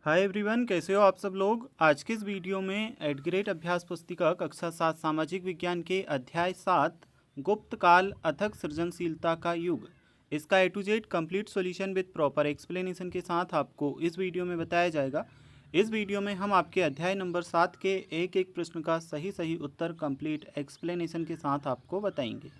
Hi everyone, कैसे हो आप सब लोग। आज के इस वीडियो में एट ग्रेड अभ्यास पुस्तिका कक्षा 7 सामाजिक विज्ञान के अध्याय 7 गुप्त काल अथक सृजनशीलता का युग, इसका A to Z complete solution with proper explanation के साथ आपको इस वीडियो में बताया जाएगा। इस वीडियो में हम आपके अध्याय नंबर 7 के एक एक प्रश्न का सही सही उत्तर कंप्लीट एक्सप्लेनेशन के साथ आपको बताएंगे।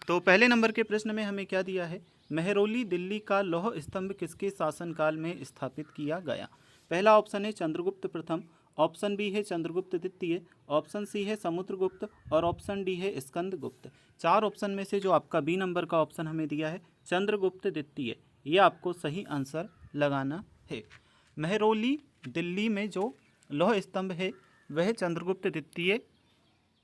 तो पहले नंबर के प्रश्न में हमें क्या दिया है, मेहरौली दिल्ली का लौह स्तंभ किसके शासनकाल में स्थापित किया गया। पहला ऑप्शन है चंद्रगुप्त प्रथम, ऑप्शन बी है चंद्रगुप्त द्वितीय, ऑप्शन सी है समुद्रगुप्त और ऑप्शन डी है स्कंदगुप्त। चार ऑप्शन में से जो आपका बी नंबर का ऑप्शन हमें दिया है चंद्रगुप्त द्वितीय, ये आपको सही आंसर लगाना है। मेहरौली दिल्ली में जो लौह स्तंभ है वह चंद्रगुप्त द्वितीय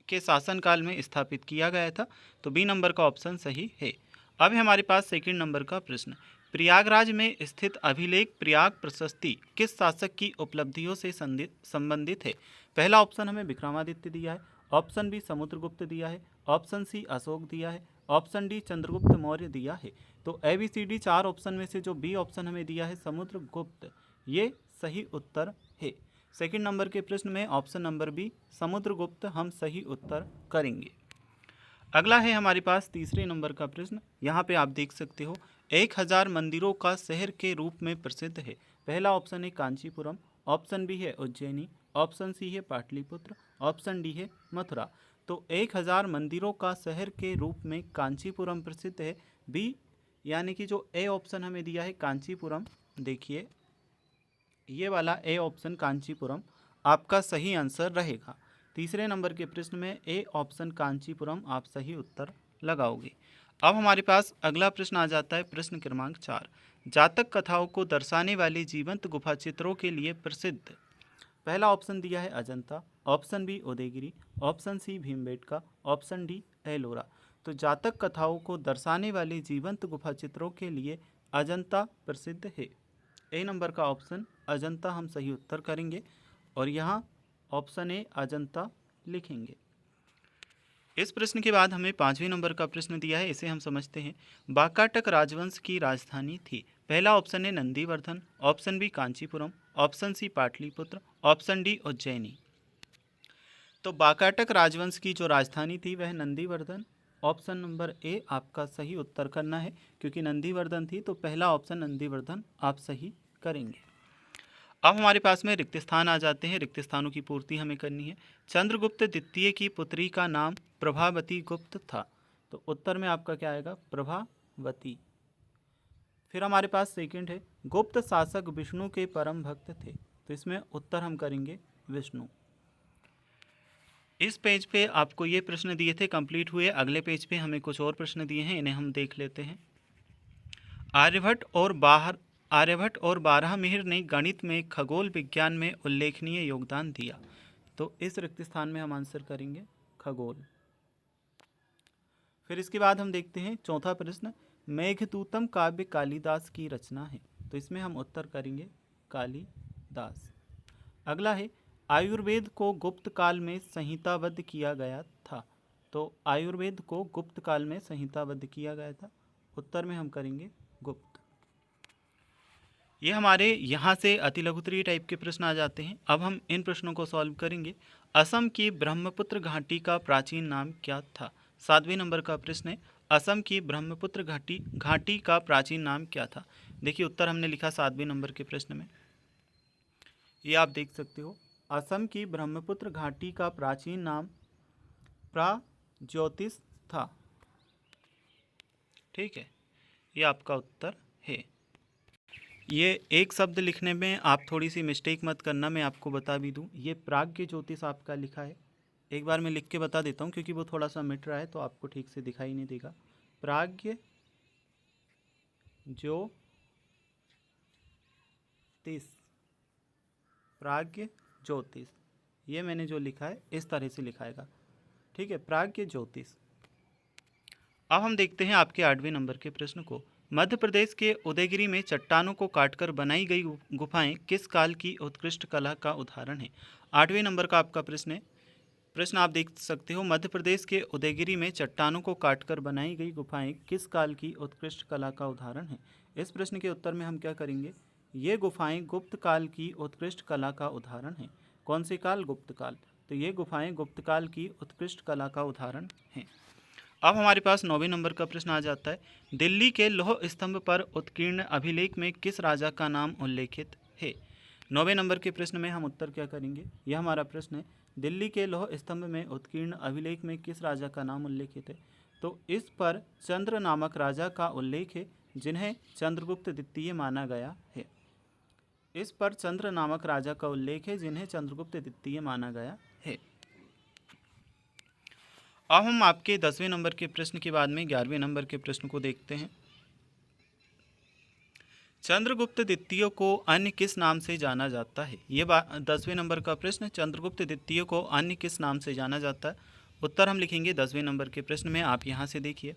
के शासनकाल में स्थापित किया गया था, तो बी नंबर का ऑप्शन सही है। अब हमारे पास सेकंड नंबर का प्रश्न, प्रयागराज में स्थित अभिलेख प्रयाग प्रशस्ति किस शासक की उपलब्धियों से संबंधित है। पहला ऑप्शन हमें विक्रमादित्य दिया है, ऑप्शन बी समुद्रगुप्त दिया है, ऑप्शन सी अशोक दिया है, ऑप्शन डी चंद्रगुप्त मौर्य दिया है। तो ए बी सी डी चार ऑप्शन में से जो बी ऑप्शन हमें दिया है समुद्रगुप्त, ये सही उत्तर है। सेकंड नंबर के प्रश्न में ऑप्शन नंबर बी समुद्रगुप्त हम सही उत्तर करेंगे। अगला है हमारे पास तीसरे नंबर का प्रश्न, यहाँ पे आप देख सकते हो 1000 मंदिरों का शहर के रूप में प्रसिद्ध है। पहला ऑप्शन है कांचीपुरम, ऑप्शन बी है उज्जैनी, ऑप्शन सी है पाटलिपुत्र, ऑप्शन डी है मथुरा। तो 1000 मंदिरों का शहर के रूप में कांचीपुरम प्रसिद्ध है। बी यानी कि जो ए ऑप्शन हमें दिया है कांचीपुरम, देखिए ये वाला ए ऑप्शन कांचीपुरम आपका सही आंसर रहेगा। तीसरे नंबर के प्रश्न में ए ऑप्शन कांचीपुरम आप सही उत्तर लगाओगे। अब हमारे पास अगला प्रश्न आ जाता है प्रश्न क्रमांक 4, जातक कथाओं को दर्शाने वाले जीवंत गुफा चित्रों के लिए प्रसिद्ध। पहला ऑप्शन दिया है Ajanta, option B Udayagiri, option C Bhimbetka, option D Ellora. तो जातक कथाओं को दर्शाने वाले जीवंत गुफा चित्रों के लिए अजंता प्रसिद्ध है। ए नंबर का ऑप्शन अजंता हम सही उत्तर करेंगे और यहाँ ऑप्शन ए अजंता लिखेंगे। इस प्रश्न के बाद हमें पाँचवें नंबर का प्रश्न दिया है, इसे हम समझते हैं। वाकाटक राजवंश की राजधानी थी। पहला ऑप्शन है Nandivardhan, option B Kanchipuram, option C Pataliputra, option D Ujjaini. तो वाकाटक राजवंश की जो राजधानी थी वह नंदीवर्धन, ऑप्शन नंबर ए आपका सही उत्तर करना है क्योंकि नंदीवर्धन थी, तो पहला ऑप्शन नंदीवर्धन आप सही करेंगे। अब हमारे पास में रिक्त स्थान आ जाते हैं, रिक्त स्थानों की पूर्ति हमें करनी है। चंद्रगुप्त द्वितीय की पुत्री का नाम प्रभावती गुप्त था, तो उत्तर में आपका क्या आएगा प्रभावती। फिर हमारे पास सेकंड है, गुप्त शासक विष्णु के परम भक्त थे, तो इसमें उत्तर हम करेंगे विष्णु। इस पेज पे आपको ये प्रश्न दिए थे कंप्लीट हुए, अगले पेज पे हमें कुछ और प्रश्न दिए हैं, इन्हें हम देख लेते हैं। आर्यभट्ट और बारहमिहिर ने गणित में खगोल विज्ञान में उल्लेखनीय योगदान दिया, तो इस रिक्त स्थान में हम आंसर करेंगे खगोल। फिर इसके बाद हम देखते हैं चौथा प्रश्न, मेघदूतम काव्य कालिदास की रचना है, तो इसमें हम उत्तर करेंगे कालिदास। अगला है आयुर्वेद को गुप्त काल में संहिताबद्ध किया गया था, तो आयुर्वेद को गुप्त काल में संहिताबद्ध किया गया था, उत्तर में हम करेंगे गुप्त। ये हमारे यहाँ से अति लघुत्तरीय टाइप के प्रश्न आ जाते हैं। अब हम इन प्रश्नों को सॉल्व करेंगे। असम की ब्रह्मपुत्र घाटी का प्राचीन नाम क्या था। 7वें नंबर का प्रश्न है, असम की ब्रह्मपुत्र घाटी का प्राचीन नाम क्या था। देखिए उत्तर हमने लिखा 7वें नंबर के प्रश्न में, ये आप देख सकते हो, असम की ब्रह्मपुत्र घाटी का प्राचीन नाम प्राग्ज्योतिष था। ठीक है, ये आपका उत्तर है। ये एक शब्द लिखने में आप थोड़ी सी मिस्टेक मत करना, मैं आपको बता भी दूं, ये प्राग्ञ ज्योतिष आपका लिखा है। एक बार मैं लिख के बता देता हूं क्योंकि वो थोड़ा सा मिट रहा है तो आपको ठीक से दिखाई नहीं देगा। प्राग्ञ ज्योतिष, प्राग्ञ ज्योतिष, ये मैंने जो लिखा है इस तरह से लिखाएगा। ठीक है, प्राग्ञ ज्योतिष। अब हम देखते हैं आपके 8वें नंबर के प्रश्न को। मध्य प्रदेश के उदयगिरी में चट्टानों को काटकर बनाई गई गुफाएं किस काल की उत्कृष्ट कला का उदाहरण है। 8वें नंबर का आपका प्रश्न है। प्रश्न आप देख सकते हो, मध्य प्रदेश के उदयगिरी में चट्टानों को काटकर बनाई गई गुफाएं किस काल की उत्कृष्ट कला का उदाहरण है। इस प्रश्न के उत्तर में हम क्या करेंगे ये गुफाएं गुप्त काल की उत्कृष्ट कला का उदाहरण हैं। कौन से काल? गुप्त काल। तो ये गुफाएं गुप्त काल की उत्कृष्ट कला का उदाहरण हैं। अब हमारे पास 9वें नंबर का प्रश्न आ जाता है, दिल्ली के लौह स्तंभ पर उत्कीर्ण अभिलेख में किस राजा का नाम उल्लेखित है? 9वें नंबर के प्रश्न में हम उत्तर क्या करेंगे? यह हमारा प्रश्न है, दिल्ली के लौह स्तंभ में उत्कीर्ण अभिलेख में किस राजा का नाम उल्लेखित है? तो इस पर चंद्र नामक राजा का उल्लेख है, जिन्हें चंद्रगुप्त द्वितीय माना गया है। इस पर चंद्र नामक राजा का उल्लेख है, जिन्हें चंद्रगुप्त द्वितीय माना गया है। अब हम आपके 10वें नंबर के प्रश्न के बाद में 11वें नंबर के प्रश्न को देखते हैं। चंद्रगुप्त द्वितीय को अन्य किस नाम से जाना जाता है? ये 10वें नंबर का प्रश्न, चंद्रगुप्त द्वितीय को अन्य किस नाम से जाना जाता है? उत्तर हम लिखेंगे 10वें नंबर के प्रश्न में। आप यहाँ से देखिए,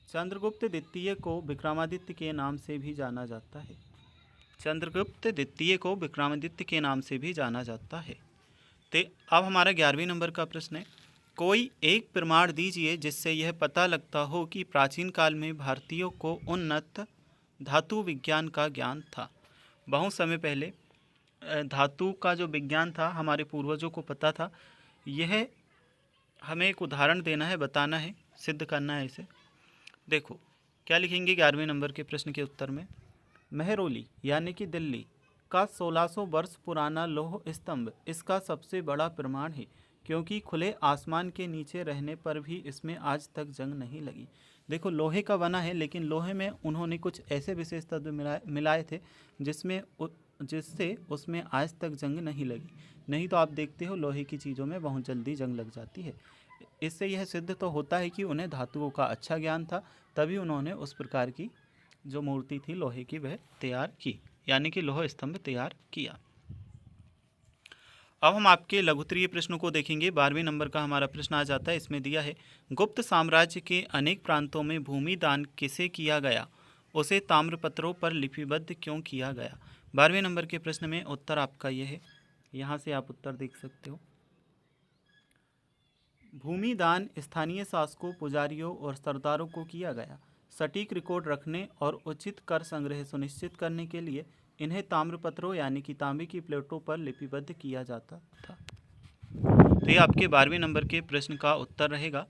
चंद्रगुप्त द्वितीय को विक्रमादित्य के नाम से भी जाना जाता है। चंद्रगुप्त द्वितीय को विक्रमादित्य के नाम से भी जाना जाता है। तो अब हमारा 11वें नंबर का प्रश्न है, कोई एक प्रमाण दीजिए जिससे यह पता लगता हो कि प्राचीन काल में भारतीयों को उन्नत धातु विज्ञान का ज्ञान था। बहुत समय पहले धातु का जो विज्ञान था हमारे पूर्वजों को पता था। यह हमें एक उदाहरण देना है, बताना है, सिद्ध करना है इसे। देखो क्या लिखेंगे 11वें नंबर के प्रश्न के उत्तर में, मेहरौली यानी कि दिल्ली का 1600 वर्ष पुराना लौह स्तंभ इसका सबसे बड़ा प्रमाण है, क्योंकि खुले आसमान के नीचे रहने पर भी इसमें आज तक जंग नहीं लगी। देखो लोहे का बना है, लेकिन लोहे में उन्होंने कुछ ऐसे विशेष तत्व मिलाए थे जिससे उसमें आज तक जंग नहीं लगी। नहीं तो आप देखते हो लोहे की चीज़ों में बहुत जल्दी जंग लग जाती है। इससे यह सिद्ध तो होता है कि उन्हें धातुओं का अच्छा ज्ञान था, तभी उन्होंने उस प्रकार की जो मूर्ति थी लोहे की वह तैयार की, यानी कि लौह स्तंभ तैयार किया। अब हम आपके लघुत्तरीय प्रश्नों को देखेंगे। 12वें नंबर का हमारा प्रश्न आ जाता है, इसमें दिया है, गुप्त साम्राज्य के अनेक प्रांतों में भूमि दान किसे किया गया, उसे ताम्रपत्रों पर लिपिबद्ध क्यों किया गया? 12वें नंबर के प्रश्न में उत्तर आपका यह है, यहाँ से आप उत्तर देख सकते हो। भूमि दान स्थानीय शासकों, पुजारियों और सरदारों को किया गया। सटीक रिकॉर्ड रखने और उचित कर संग्रह सुनिश्चित करने के लिए इन्हें ताम्रपत्रों यानी कि तांबे की प्लेटों पर लिपिबद्ध किया जाता था। तो ये आपके 12वें नंबर के प्रश्न का उत्तर रहेगा।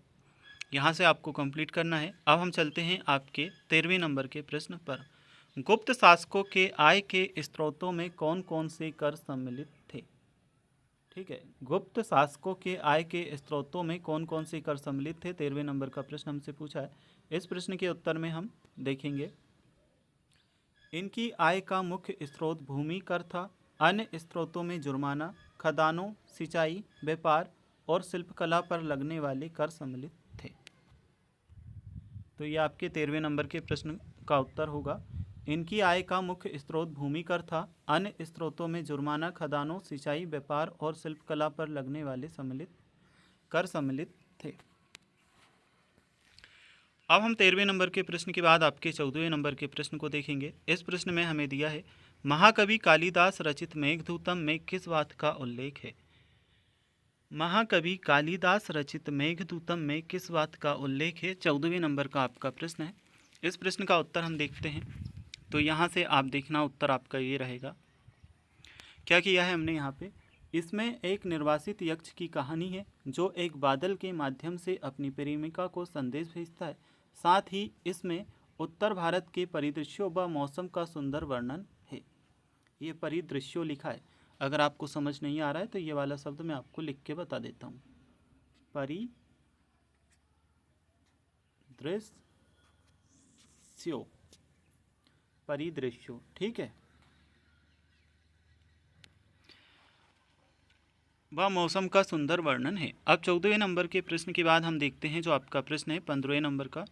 यहाँ से आपको कंप्लीट करना है। अब हम चलते हैं आपके 13वें नंबर के प्रश्न पर। गुप्त शासकों के आय के स्रोतों में कौन कौन से कर सम्मिलित थे? ठीक है, गुप्त शासकों के आय के स्रोतों में कौन कौन से कर सम्मिलित थे? 13वें नंबर का प्रश्न हमसे पूछा है। इस प्रश्न के उत्तर में हम देखेंगे, इनकी आय का मुख्य स्रोत भूमि कर था। अन्य स्रोतों में जुर्माना, खदानों, सिंचाई, व्यापार और शिल्पकला पर लगने वाले कर सम्मिलित थे। तो ये आपके 13वें नंबर के प्रश्न का उत्तर होगा। इनकी आय का मुख्य स्रोत भूमि कर था। अन्य स्रोतों में जुर्माना, खदानों, सिंचाई, व्यापार और शिल्पकला पर लगने वाले कर सम्मिलित थे। अब हम 13वें नंबर के प्रश्न के बाद आपके 14वें नंबर के प्रश्न को देखेंगे। इस प्रश्न में हमें दिया है, महाकवि कालिदास रचित मेघदूतम में किस बात का उल्लेख है? महाकवि कालिदास रचित मेघदूतम में किस बात का उल्लेख है? 14वें नंबर का आपका प्रश्न है। इस प्रश्न का उत्तर हम देखते हैं। तो यहाँ से आप देखना, उत्तर आपका ये रहेगा। क्या किया है हमने यहाँ पे? इसमें एक निर्वासित यक्ष की कहानी है, जो एक बादल के माध्यम से अपनी प्रेमिका को संदेश भेजता है। साथ ही इसमें उत्तर भारत के परिदृश्यों व मौसम का सुंदर वर्णन है। ये परिदृश्यों लिखा है। अगर आपको समझ नहीं आ रहा है तो ये वाला शब्द मैं आपको लिख के बता देता हूँ। परिदृश्यों, ठीक है, वह मौसम का सुंदर वर्णन है। अब 14वें नंबर के प्रश्न के बाद हम देखते हैं जो आपका प्रश्न है 15वें नंबर का।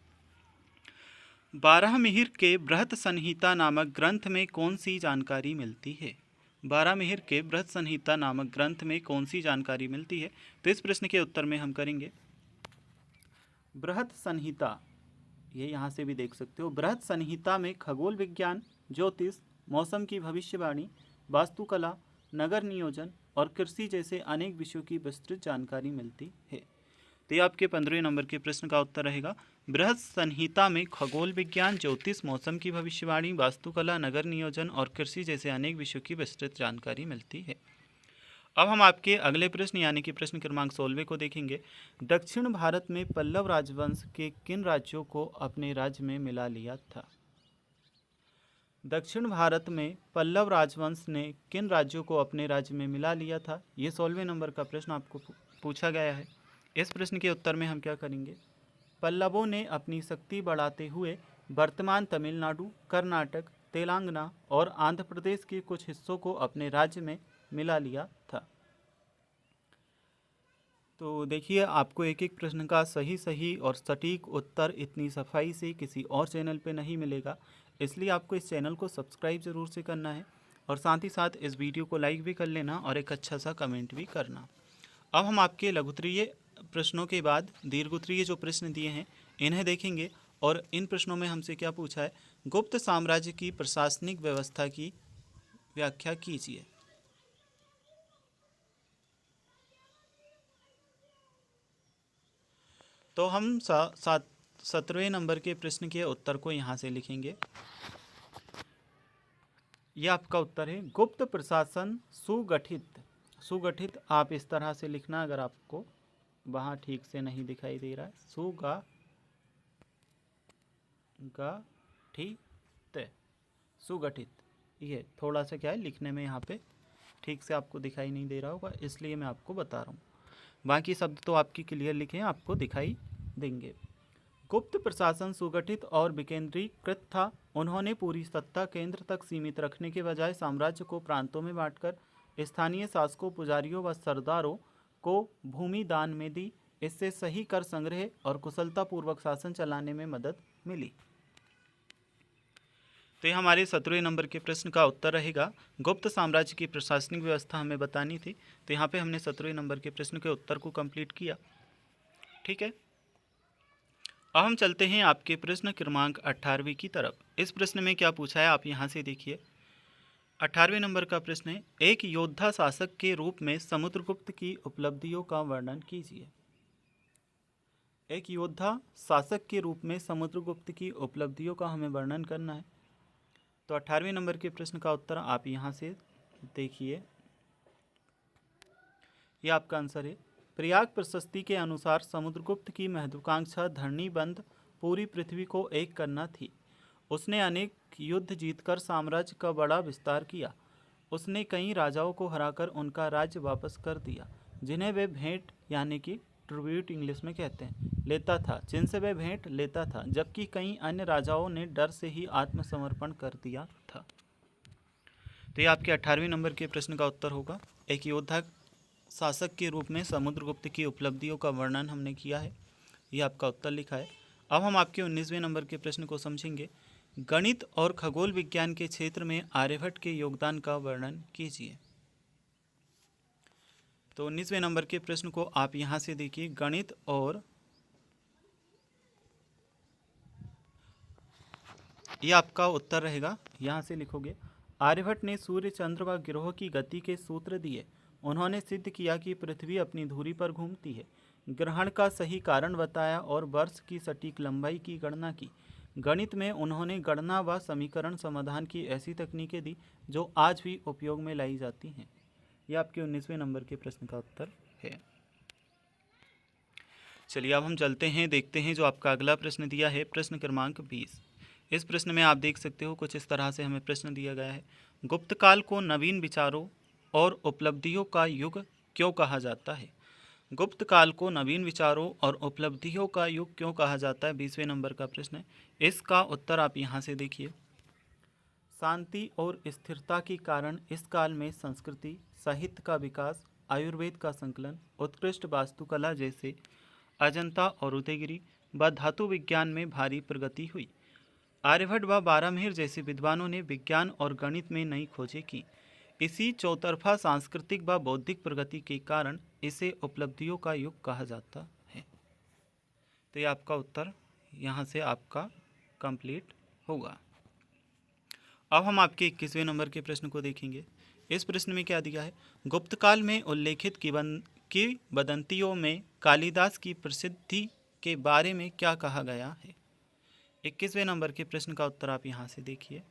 बारहमिहिर के बृहत संहिता नामक ग्रंथ में कौन सी जानकारी मिलती है? बारहमिहिर के बृहत संहिता नामक ग्रंथ में कौन सी जानकारी मिलती है? तो इस प्रश्न के उत्तर में हम करेंगे, बृहत संहिता, ये यहाँ से भी देख सकते हो। बृहत संहिता में खगोल विज्ञान, ज्योतिष, मौसम की भविष्यवाणी, वास्तुकला, नगर नियोजन और कृषि जैसे अनेक विषयों की विस्तृत जानकारी मिलती है। तो ये आपके 15वें नंबर के प्रश्न का उत्तर रहेगा। बृहद संहिता में खगोल विज्ञान, ज्योतिष, मौसम की भविष्यवाणी, वास्तुकला, नगर नियोजन और कृषि जैसे अनेक विषयों की विस्तृत जानकारी मिलती है। अब हम आपके अगले प्रश्न यानी कि प्रश्न क्रमांक 16 को देखेंगे। दक्षिण भारत में पल्लव राजवंश के किन राज्यों को अपने राज्य में मिला लिया था? दक्षिण भारत में पल्लव राजवंश ने किन राज्यों को अपने राज्य में मिला लिया था? ये 16वें नंबर का प्रश्न आपको पूछा गया है। इस प्रश्न के उत्तर में हम क्या करेंगे? पल्लवों ने अपनी शक्ति बढ़ाते हुए वर्तमान तमिलनाडु, कर्नाटक, तेलंगाना और आंध्र प्रदेश के कुछ हिस्सों को अपने राज्य में मिला लिया था। तो देखिए, आपको एक एक प्रश्न का सही और सटीक उत्तर इतनी सफाई से किसी और चैनल पे नहीं मिलेगा, इसलिए आपको इस चैनल को सब्सक्राइब ज़रूर से करना है और साथ ही साथ इस वीडियो को लाइक भी कर लेना और एक अच्छा सा कमेंट भी करना। अब हम आपके लघुत्तरीय प्रश्नों के बाद दीर्घोत्तरीय जो प्रश्न दिए हैं इन्हें देखेंगे और इन प्रश्नों में हमसे क्या पूछा है? गुप्त साम्राज्य की प्रशासनिक व्यवस्था की व्याख्या कीजिए। तो हम 17वें नंबर के प्रश्न के उत्तर को यहाँ से लिखेंगे। यह आपका उत्तर है, गुप्त प्रशासन सुगठित आप इस तरह से लिखना अगर आपको वहाँ ठीक से नहीं दिखाई दे रहा है। सुगठित ये थोड़ा सा क्या है लिखने में यहाँ पे ठीक से आपको दिखाई नहीं दे रहा होगा, इसलिए मैं आपको बता रहा हूँ। बाकी शब्द तो आपकी क्लियर लिखे हैं, आपको दिखाई देंगे। गुप्त प्रशासन सुगठित और विकेंद्रीकृत था। उन्होंने पूरी सत्ता केंद्र तक सीमित रखने के बजाय साम्राज्य को प्रांतों में बांटकर स्थानीय शासकों, पुजारियों व सरदारों को भूमि दान में दी। इससे सही कर संग्रह और कुशलतापूर्वक शासन चलाने में मदद मिली। तो ये हमारे 17वें नंबर के प्रश्न का उत्तर रहेगा। गुप्त साम्राज्य की प्रशासनिक व्यवस्था हमें बतानी थी, तो यहाँ पे हमने 17वें नंबर के प्रश्न के उत्तर को कंप्लीट किया। ठीक है, अब हम चलते हैं आपके प्रश्न क्रमांक 18वीं की तरफ। इस प्रश्न में क्या पूछा है आप यहाँ से देखिए। 18वें नंबर का प्रश्न है, एक योद्धा शासक के रूप में समुद्रगुप्त की उपलब्धियों का वर्णन कीजिए। एक योद्धा शासक के रूप में समुद्रगुप्त की उपलब्धियों का हमें वर्णन करना है। तो 18वें नंबर के प्रश्न का उत्तर आप यहाँ से देखिए, यह आपका आंसर है। प्रयाग प्रशस्ति के अनुसार समुद्रगुप्त की महत्वाकांक्षा धरणीबंध पूरी पृथ्वी को एक करना थी। उसने अनेक युद्ध जीतकर साम्राज्य का बड़ा विस्तार किया। उसने कई राजाओं को हराकर उनका राज्य वापस कर दिया, जिन्हें वे भेंट यानी कि ट्रिब्यूट इंग्लिश में कहते हैं लेता था, जिनसे वह भेंट लेता था, जबकि कई अन्य राजाओं ने डर से ही आत्मसमर्पण कर दिया था। तो ये आपके 18वें नंबर के प्रश्न का उत्तर होगा। एक योद्धा शासक के रूप में समुद्रगुप्त की उपलब्धियों का वर्णन हमने किया है, ये आपका उत्तर लिखा है। अब हम आपके 19वें नंबर के प्रश्न को समझेंगे। गणित और खगोल विज्ञान के क्षेत्र में आर्यभट्ट के योगदान का वर्णन कीजिए। तो 19वें नंबर के प्रश्न को आप यहाँ से देखिए, गणित और ये आपका उत्तर रहेगा, यहाँ से लिखोगे। आर्यभट्ट ने सूर्य, चंद्र व ग्रहों की गति के सूत्र दिए। उन्होंने सिद्ध किया कि पृथ्वी अपनी धुरी पर घूमती है, ग्रहण का सही कारण बताया और वर्ष की सटीक लंबाई की गणना की। गणित में उन्होंने गणना व समीकरण समाधान की ऐसी तकनीकें दी जो आज भी उपयोग में लाई जाती हैं। यह आपके 19वें नंबर के प्रश्न का उत्तर है। चलिए अब हम चलते हैं, देखते हैं जो आपका अगला प्रश्न दिया है, प्रश्न क्रमांक 20। इस प्रश्न में आप देख सकते हो कुछ इस तरह से हमें प्रश्न दिया गया है। गुप्त काल को नवीन विचारों और उपलब्धियों का युग क्यों कहा जाता है? गुप्त काल को नवीन विचारों और उपलब्धियों का युग क्यों कहा जाता है? 20वें नंबर का प्रश्न है। इसका उत्तर आप यहाँ से देखिए। शांति और स्थिरता के कारण इस काल में संस्कृति, साहित्य का विकास, आयुर्वेद का संकलन, उत्कृष्ट वास्तुकला जैसे अजंता और उदयगिरी व धातु विज्ञान में भारी प्रगति हुई। आर्यभट्ट व बारामीर जैसे विद्वानों ने विज्ञान और गणित में नई खोजें की। इसी चौतरफा सांस्कृतिक व बौद्धिक प्रगति के कारण इसे उपलब्धियों का युग कहा जाता है। तो ये आपका उत्तर यहाँ से आपका कंप्लीट होगा। अब हम आपके 21वें नंबर के प्रश्न को देखेंगे। इस प्रश्न में क्या दिया है, गुप्त काल में उल्लेखित किंवदंतियों में कालिदास की प्रसिद्धि के बारे में क्या कहा गया है। 21वें नंबर के प्रश्न का उत्तर आप यहाँ से देखिए,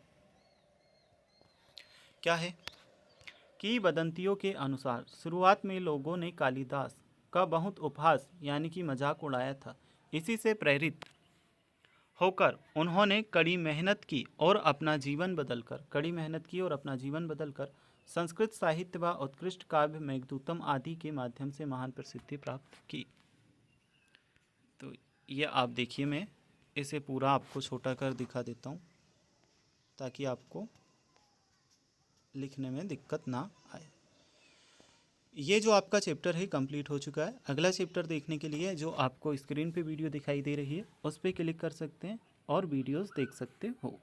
क्या है, किंवदंतियों के अनुसार शुरुआत में लोगों ने कालिदास का बहुत उपहास यानी कि मजाक उड़ाया था। इसी से प्रेरित होकर उन्होंने कड़ी मेहनत की और अपना जीवन बदलकर संस्कृत साहित्य व उत्कृष्ट काव्य मेघदूतम आदि के माध्यम से महान प्रसिद्धि प्राप्त की। तो ये आप देखिए, मैं इसे पूरा आपको छोटा कर दिखा देता हूँ ताकि आपको लिखने में दिक्कत ना आए। ये जो आपका चैप्टर है कंप्लीट हो चुका है। अगला चैप्टर देखने के लिए जो आपको स्क्रीन पे वीडियो दिखाई दे रही है उस पर क्लिक कर सकते हैं और वीडियोस देख सकते हो।